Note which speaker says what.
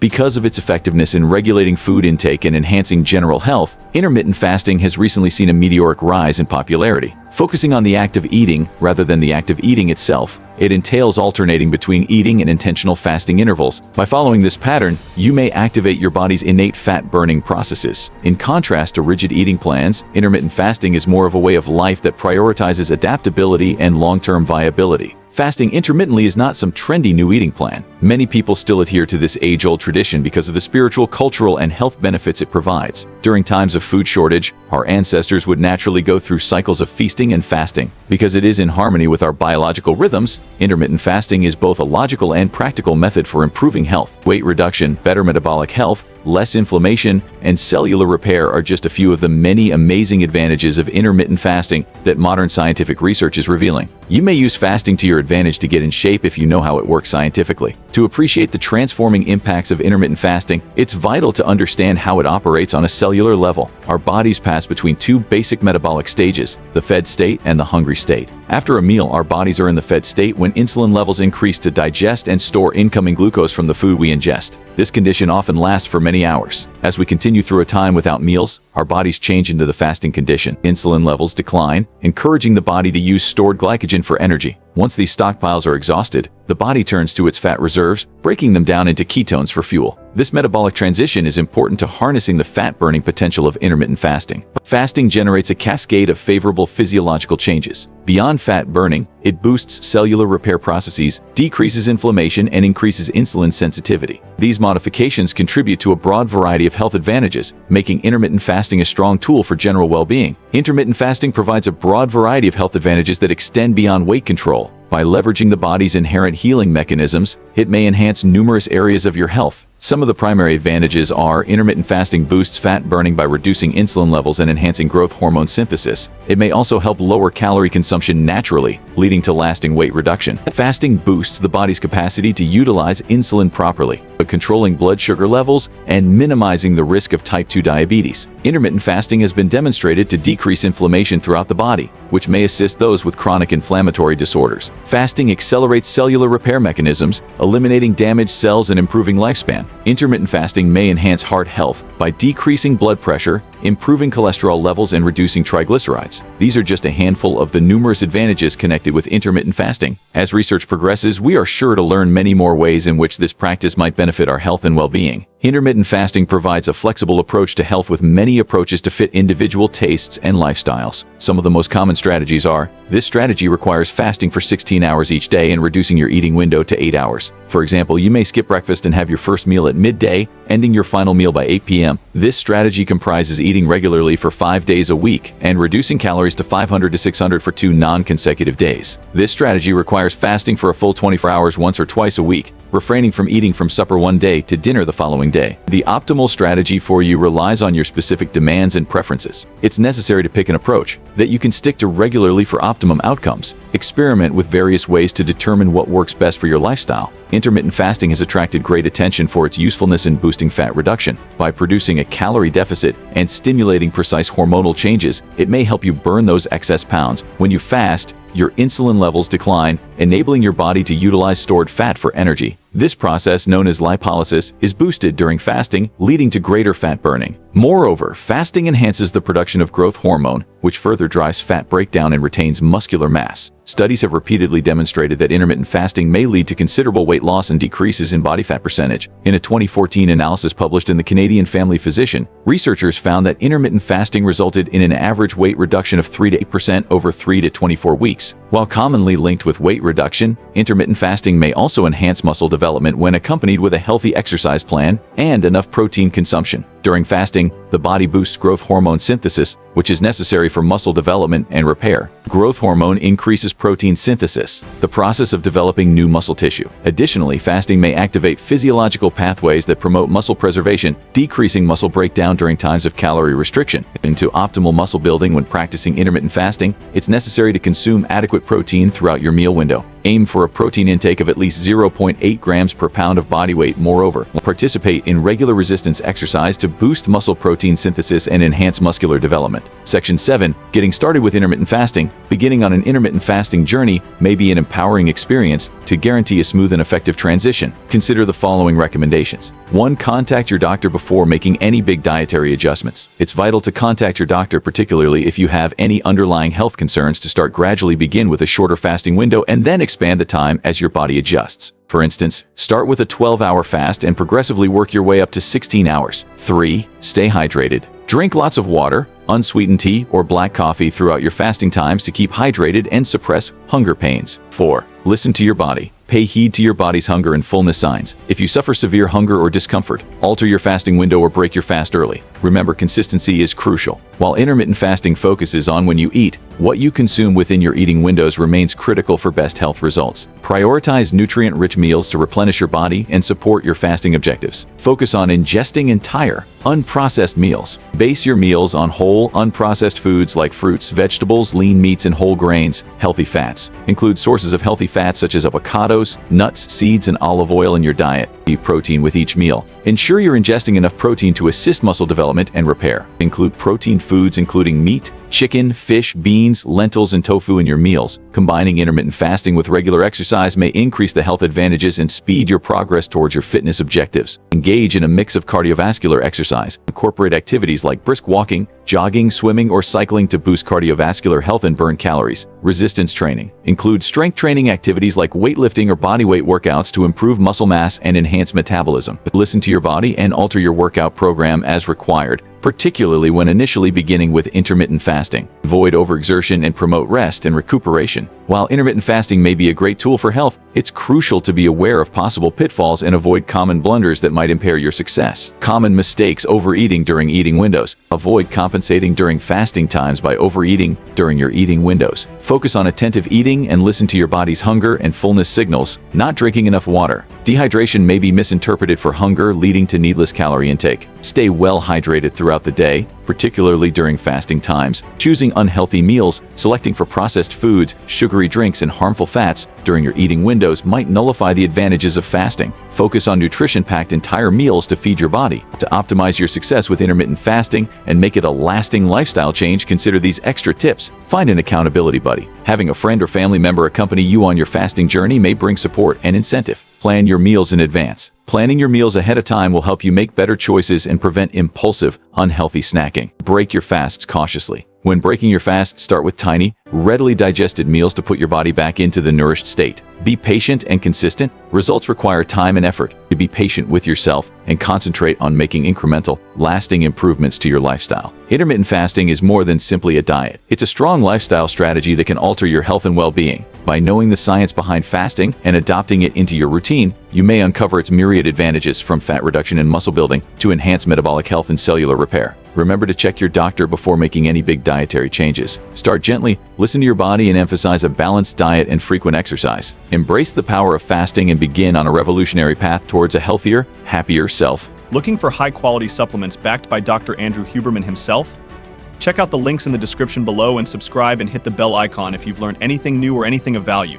Speaker 1: Because of its effectiveness in regulating food intake and enhancing general health, intermittent fasting has recently seen a meteoric rise in popularity. Focusing on the act of eating rather than the act of eating itself, it entails alternating between eating and intentional fasting intervals. By following this pattern, you may activate your body's innate fat-burning processes. In contrast to rigid eating plans, intermittent fasting is more of a way of life that prioritizes adaptability and long-term viability. Fasting intermittently is not some trendy new eating plan. Many people still adhere to this age-old tradition because of the spiritual, cultural, and health benefits it provides. During times of food shortage, our ancestors would naturally go through cycles of feasting and fasting. Because it is in harmony with our biological rhythms, intermittent fasting is both a logical and practical method for improving health. Weight reduction, better metabolic health, less inflammation, and cellular repair are just a few of the many amazing advantages of intermittent fasting that modern scientific research is revealing. You may use fasting to your advantage to get in shape if you know how it works scientifically. To appreciate the transforming impacts of intermittent fasting, it's vital to understand how it operates on a cellular level. Our bodies pass between two basic metabolic stages, the fed state and the hungry state. After a meal, our bodies are in the fed state when insulin levels increase to digest and store incoming glucose from the food we ingest. This condition often lasts for many hours. As we continue through a time without meals, our bodies change into the fasting condition. Insulin levels decline, encouraging the body to use stored glycogen for energy. Once these stockpiles are exhausted, the body turns to its fat reserves, breaking them down into ketones for fuel. This metabolic transition is important to harnessing the fat-burning potential of intermittent fasting. Fasting generates a cascade of favorable physiological changes. Beyond fat burning, it boosts cellular repair processes, decreases inflammation, and increases insulin sensitivity. These modifications contribute to a broad variety of health advantages, making intermittent fasting a strong tool for general well-being. Intermittent fasting provides a broad variety of health advantages that extend beyond weight control. By leveraging the body's inherent healing mechanisms, it may enhance numerous areas of your health. Some of the primary advantages are intermittent fasting boosts fat burning by reducing insulin levels and enhancing growth hormone synthesis. It may also help lower calorie consumption naturally, leading to lasting weight reduction. Fasting boosts the body's capacity to utilize insulin properly, controlling blood sugar levels and minimizing the risk of type 2 diabetes. Intermittent fasting has been demonstrated to decrease inflammation throughout the body, which may assist those with chronic inflammatory disorders. Fasting accelerates cellular repair mechanisms, eliminating damaged cells and improving lifespan. Intermittent fasting may enhance heart health by decreasing blood pressure, improving cholesterol levels, and reducing triglycerides. These are just a handful of the numerous advantages connected with intermittent fasting. As research progresses, we are sure to learn many more ways in which this practice might benefit our health and well-being. Intermittent fasting provides a flexible approach to health with many approaches to fit individual tastes and lifestyles. Some of the most common strategies are: this strategy requires fasting for 16 hours each day and reducing your eating window to 8 hours. For example, you may skip breakfast and have your first meal at midday, ending your final meal by 8 p.m. This strategy comprises eating regularly for 5 days a week and reducing calories to 500 to 600 for 2 non-consecutive days. This strategy requires fasting for a full 24 hours once or twice a week, refraining from eating from supper one day to dinner the following day. The optimal strategy for you relies on your specific demands and preferences. It's necessary to pick an approach that you can stick to regularly for optimum outcomes. Experiment with various ways to determine what works best for your lifestyle. Intermittent fasting has attracted great attention for its usefulness in boosting fat reduction. By producing a calorie deficit and stimulating precise hormonal changes, it may help you burn those excess pounds. When you fast, your insulin levels decline, enabling your body to utilize stored fat for energy. This process, known as lipolysis, is boosted during fasting, leading to greater fat burning. Moreover, fasting enhances the production of growth hormone, which further drives fat breakdown and retains muscular mass. Studies have repeatedly demonstrated that intermittent fasting may lead to considerable weight loss and decreases in body fat percentage. In a 2014 analysis published in the Canadian Family Physician, researchers found that intermittent fasting resulted in an average weight reduction of 3 to 8% over 3 to 24 weeks. While commonly linked with weight reduction, intermittent fasting may also enhance muscle development when accompanied with a healthy exercise plan and enough protein consumption. During fasting, the body boosts growth hormone synthesis, which is necessary for muscle development and repair. Growth hormone increases protein synthesis, the process of developing new muscle tissue. Additionally, fasting may activate physiological pathways that promote muscle preservation, decreasing muscle breakdown during times of calorie restriction. Into optimal muscle building when practicing intermittent fasting, it's necessary to consume adequate protein throughout your meal window. Aim for a protein intake of at least 0.8 grams per pound of body weight. Moreover, participate in regular resistance exercise to boost muscle protein protein synthesis and enhance muscular development. Section 7. Getting started with intermittent fasting. Beginning on an intermittent fasting journey may be an empowering experience. To guarantee a smooth and effective transition, consider the following recommendations. 1. Contact your doctor before making any big dietary adjustments. It's vital to contact your doctor, particularly if you have any underlying health concerns, to start gradually. Begin with a shorter fasting window and then expand the time as your body adjusts. For instance, start with a 12-hour fast and progressively work your way up to 16 hours. 3. Stay hydrated. Drink lots of water, unsweetened tea, or black coffee throughout your fasting times to keep hydrated and suppress hunger pains. 4. Listen to your body. Pay heed to your body's hunger and fullness signs. If you suffer severe hunger or discomfort, alter your fasting window or break your fast early. Remember, consistency is crucial. While intermittent fasting focuses on when you eat, what you consume within your eating windows remains critical for best health results. Prioritize nutrient-rich meals to replenish your body and support your fasting objectives. Focus on ingesting entire, unprocessed meals. Base your meals on whole, unprocessed foods like fruits, vegetables, lean meats, and whole grains. Healthy fats. Include sources of healthy fats such as avocados, nuts, seeds, and olive oil in your diet. Eat protein with each meal. Ensure you're ingesting enough protein to assist muscle development and repair. Include protein foods including meat, chicken, fish, beans, lentils, and tofu in your meals. Combining intermittent fasting with regular exercise may increase the health advantages and speed your progress towards your fitness objectives. Engage in a mix of cardiovascular exercise. Incorporate activities like brisk walking, jogging, swimming, or cycling to boost cardiovascular health and burn calories. Resistance training. Include strength training activities like weightlifting or bodyweight workouts to improve muscle mass and enhance metabolism. Listen to your body and alter your workout program as required, particularly when initially beginning with intermittent fasting. Avoid overexertion and promote rest and recuperation. While intermittent fasting may be a great tool for health, it's crucial to be aware of possible pitfalls and avoid common blunders that might impair your success. Common mistakes: overeating during eating windows. Avoid compensating during fasting times by overeating during your eating windows. Focus on attentive eating and listen to your body's hunger and fullness signals. Not drinking enough water. Dehydration may be misinterpreted for hunger, leading to needless calorie intake. Stay well hydrated throughout the day, particularly during fasting times. Choosing unhealthy meals, selecting for processed foods, sugary drinks, and harmful fats during your eating windows might nullify the advantages of fasting. Focus on nutrition-packed entire meals to feed your body. To optimize your success with intermittent fasting and make it a lasting lifestyle change, consider these extra tips. Find an accountability buddy. Having a friend or family member accompany you on your fasting journey may bring support and incentive. Plan your meals in advance. Planning your meals ahead of time will help you make better choices and prevent impulsive, unhealthy snacking. Break your fasts cautiously. When breaking your fast, start with tiny, readily digested meals to put your body back into the nourished state. Be patient and consistent. Results require time and effort. To be patient with yourself and concentrate on making incremental, lasting improvements to your lifestyle. Intermittent fasting is more than simply a diet. It's a strong lifestyle strategy that can alter your health and well-being. By knowing the science behind fasting and adopting it into your routine, you may uncover its myriad advantages, from fat reduction and muscle building to enhanced metabolic health and cellular repair. Remember to check your doctor before making any big dietary changes. Start gently, listen to your body, and emphasize a balanced diet and frequent exercise. Embrace the power of fasting and begin on a revolutionary path towards a healthier, happier self.
Speaker 2: Looking for high-quality supplements backed by Dr. Andrew Huberman himself? Check out the links in the description below and subscribe and hit the bell icon if you've learned anything new or anything of value.